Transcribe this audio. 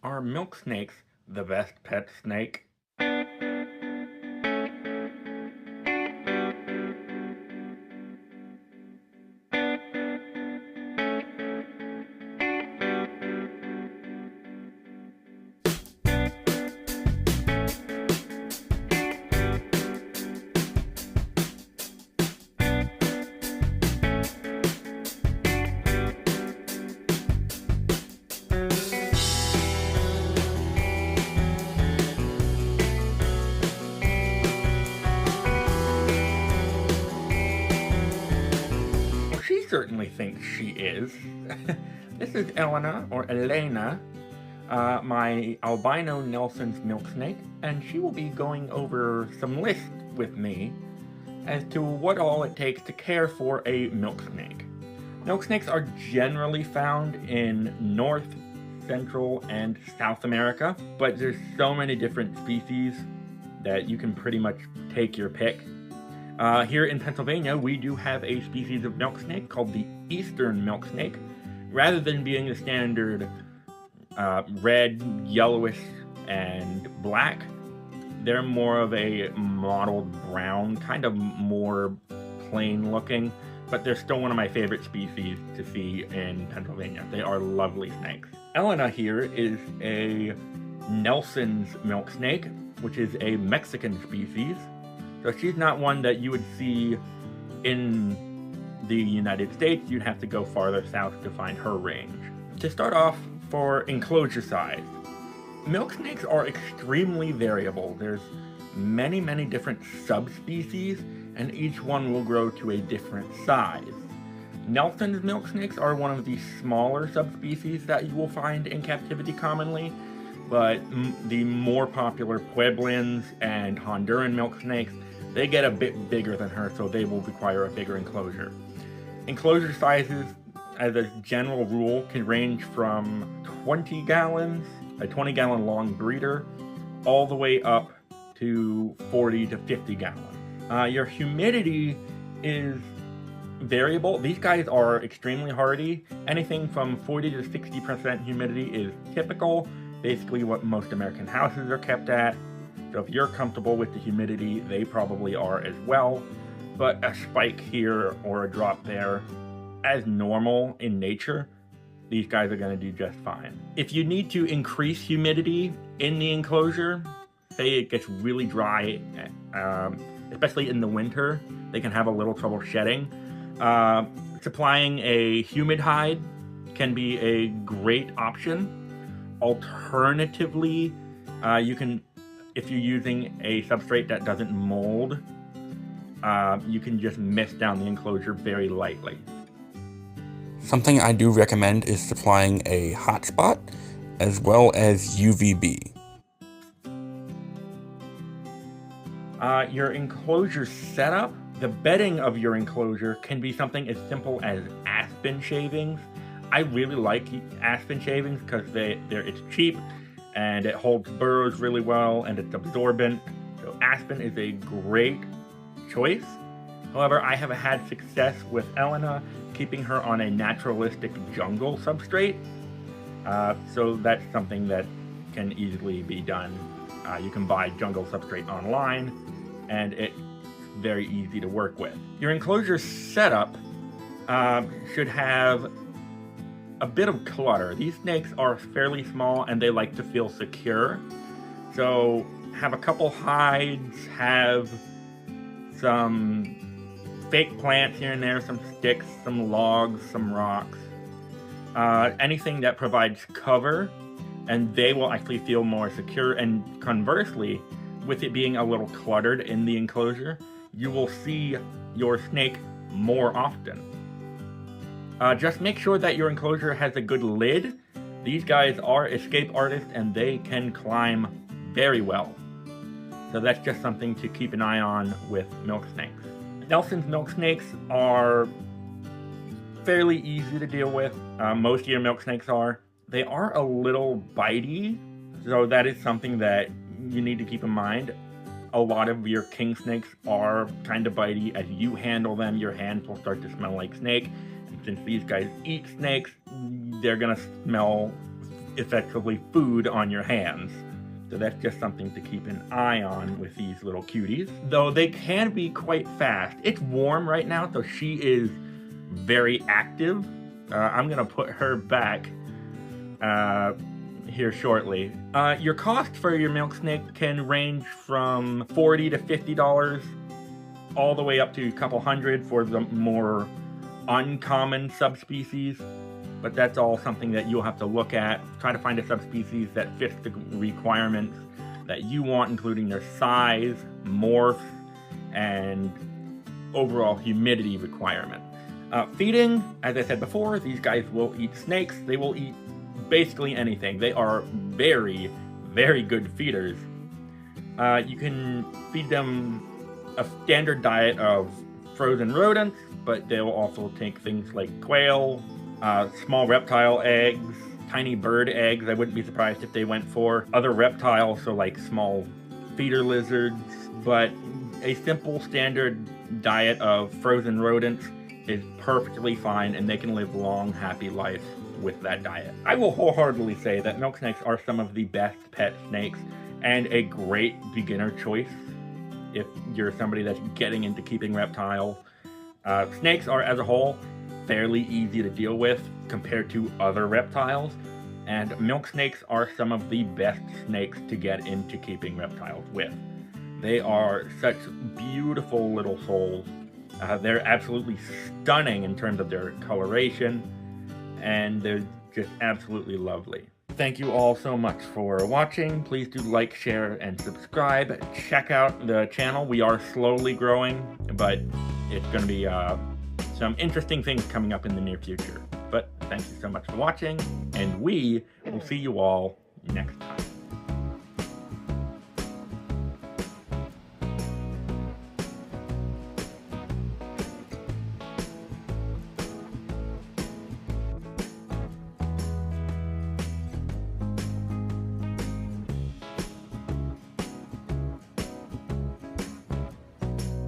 Are milk snakes the best pet snake? Well, she certainly thinks she is. This is Elena, or Elena, my albino Nelson's milk snake, and she will be going over some lists with me as to what all it takes to care for a milk snake. Milk snakes are generally found in North, Central, and South America, but there's so many different species that you can pretty much take your pick. Here in Pennsylvania, we do have a species of milk snake called the eastern milk snake. Rather than being the standard red, yellowish, and black, they're more of a mottled brown, kind of more plain looking, but they're still one of my favorite species to see in Pennsylvania. They are lovely snakes. Elena here is a Nelson's milk snake, which is a Mexican species. So she's not one that you would see in the United States. You'd have to go farther south to find her range. To start off, for enclosure size, milk snakes are extremely variable. There's many different subspecies, and each one will grow to a different size. Nelson's milk snakes are one of the smaller subspecies that you will find in captivity commonly, but the more popular Pueblans and Honduran milk snakes, they get a bit bigger than her, so they will require a bigger enclosure. Enclosure sizes, as a general rule, can range from 20 gallons, a 20-gallon long breeder, all the way up to 40 to 50 gallons. Your humidity is variable. These guys are extremely hardy. Anything from 40 to 60% humidity is typical, basically what most American houses are kept at. So if you're comfortable with the humidity, they probably are as well. But a spike here or a drop there, as normal in nature, these guys are going to do just fine. If you need to increase humidity in the enclosure, say it gets really dry, especially in the winter, they can have a little trouble shedding. Supplying a humid hide can be a great option. Alternatively, you can, if you're using a substrate that doesn't mold, you can just mist down the enclosure very lightly. Something I do recommend is supplying a hotspot as well as UVB. Your enclosure setup, the bedding of your enclosure can be something as simple as aspen shavings. I really like aspen shavings because it's cheap and it holds burrows really well and it's absorbent. So aspen is a great choice. However, I have had success with Elena keeping her on a naturalistic jungle substrate. So that's something that can easily be done. You can buy jungle substrate online and it's very easy to work with. Your enclosure setup should have a bit of clutter. These snakes are fairly small and they like to feel secure. So have a couple hides, have some fake plants here and there, some sticks, some logs, some rocks. Anything that provides cover, and they will actually feel more secure. And conversely, with it being a little cluttered in the enclosure, you will see your snake more often. Just make sure that your enclosure has a good lid. These guys are escape artists and they can climb very well. So that's just something to keep an eye on with milk snakes. Nelson's milk snakes are fairly easy to deal with. Most of your milk snakes are. They are a little bitey, so that is something that you need to keep in mind. A lot of your king snakes are kind of bitey. As you handle them, your hands will start to smell like snake. And since these guys eat snakes, they're gonna smell effectively food on your hands. So that's just something to keep an eye on with these little cuties. Though they can be quite fast. It's warm right now, so she is very active. I'm gonna put her back here shortly. Your cost for your Milksnake can range from $40 to $50, all the way up to a couple hundred for the more uncommon subspecies. But that's all something that you'll have to look at. Try to find a subspecies that fits the requirements that you want, including their size, morph, and overall humidity requirement. Feeding, as I said before, these guys will eat snakes. They will eat basically anything. They are very, very good feeders. You can feed them a standard diet of frozen rodents, but they'll also take things like quail, small reptile eggs, tiny bird eggs. I wouldn't be surprised if they went for other reptiles, so like small feeder lizards. But a simple standard diet of frozen rodents is perfectly fine, and they can live long, happy lives with that diet. I will wholeheartedly say that Milksnakes are some of the best pet snakes and a great beginner choice if you're somebody that's getting into keeping reptiles. Snakes are, as a whole, fairly easy to deal with compared to other reptiles, and Milksnakes are some of the best snakes to get into keeping reptiles with. They are such beautiful little souls. They're absolutely stunning in terms of their coloration, and they're just absolutely lovely. Thank you all so much for watching. Please do like, share, and subscribe. Check out the channel. We are slowly growing, but it's going to be some interesting things coming up in the near future. But thank you so much for watching, and we will see you all next time.